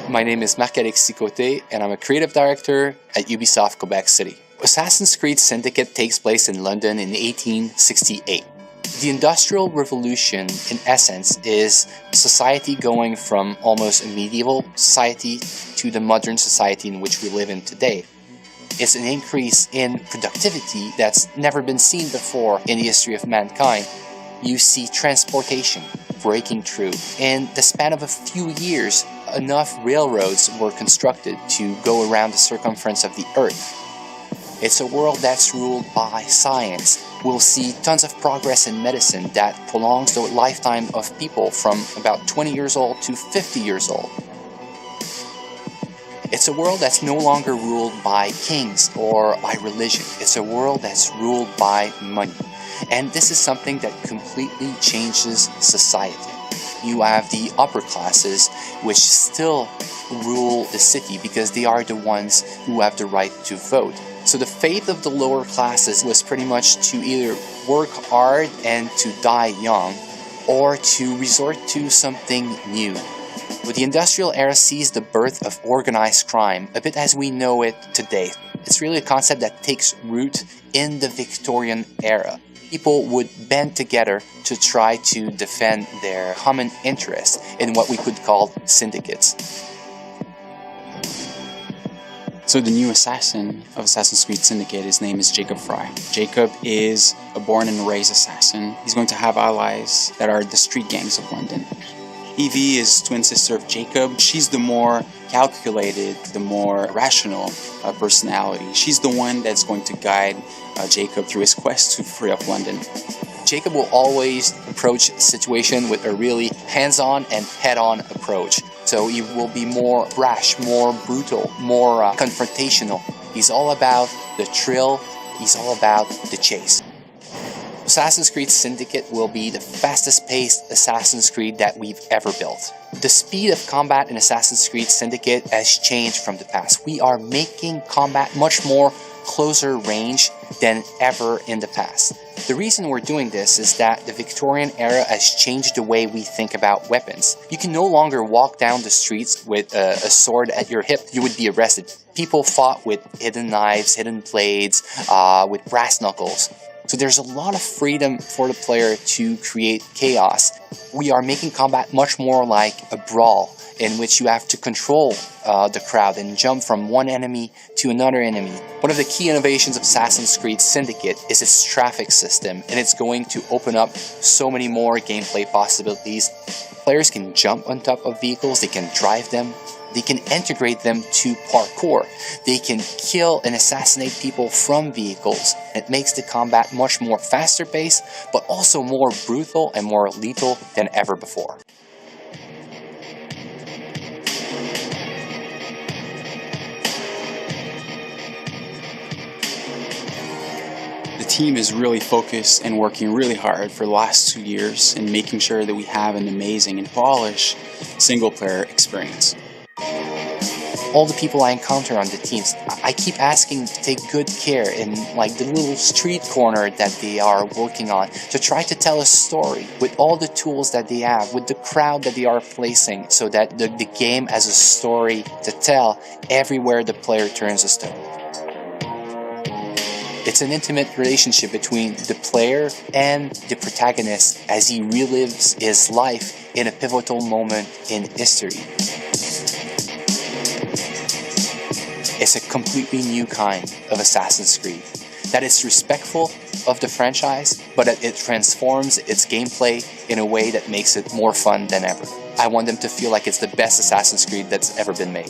My name is Marc-Alexis Côté, and I'm a creative director at Ubisoft Quebec City. Assassin's Creed Syndicate takes place in London in 1868. The Industrial Revolution, in essence, is society going from almost a medieval society to the modern society in which we live in today. It's an increase in productivity that's never been seen before in the history of mankind. You see transportation breaking through. In the span of a few years, enough railroads were constructed to go around the circumference of the Earth. It's a world that's ruled by science. We'll see tons of progress in medicine that prolongs the lifetime of people from about 20 years old to 50 years old. It's a world that's no longer ruled by kings or by religion. It's a world that's ruled by money. And this is something that completely changes society. You have the upper classes, which still rule the city because they are the ones who have the right to vote. So the fate of the lower classes was pretty much to either work hard and to die young, or to resort to something new. But the industrial era sees the birth of organized crime, a bit as we know it today. It's really a concept that takes root in the Victorian era. People would band together to try to defend their common interest in what we could call syndicates. So the new assassin of Assassin's Creed Syndicate, his name is Jacob Frye. Jacob is a born and raised assassin. He's going to have allies that are the street gangs of London. Evie is twin sister of Jacob. She's the more calculated, the more rational personality. She's the one that's going to guide Jacob through his quest to free up London. Jacob will always approach the situation with a really hands-on and head-on approach. So he will be more brash, more brutal, more confrontational. He's all about the thrill. He's all about the chase. Assassin's Creed Syndicate will be the fastest-paced Assassin's Creed that we've ever built. The speed of combat in Assassin's Creed Syndicate has changed from the past. We are making combat much more closer range than ever in the past. The reason we're doing this is that the Victorian era has changed the way we think about weapons. You can no longer walk down the streets with a sword at your hip. You would be arrested. People fought with hidden knives, hidden blades, with brass knuckles. So there's a lot of freedom for the player to create chaos. We are making combat much more like a brawl, in which you have to control the crowd and jump from one enemy to another enemy. One of the key innovations of Assassin's Creed Syndicate is its traffic system, and it's going to open up so many more gameplay possibilities. Players can jump on top of vehicles, they can drive them, they can integrate them to parkour. They can kill and assassinate people from vehicles. It makes the combat much more faster paced, but also more brutal and more lethal than ever before. The team is really focused and working really hard for the last 2 years in making sure that we have an amazing and polished single-player experience. All the people I encounter on the teams, I keep asking to take good care in like the little street corner that they are working on, to try to tell a story with all the tools that they have, with the crowd that they are placing, so that the game has a story to tell everywhere the player turns a stone. It's an intimate relationship between the player and the protagonist as he relives his life in a pivotal moment in history. It's a completely new kind of Assassin's Creed that is respectful of the franchise, but it transforms its gameplay in a way that makes it more fun than ever. I want them to feel like it's the best Assassin's Creed that's ever been made.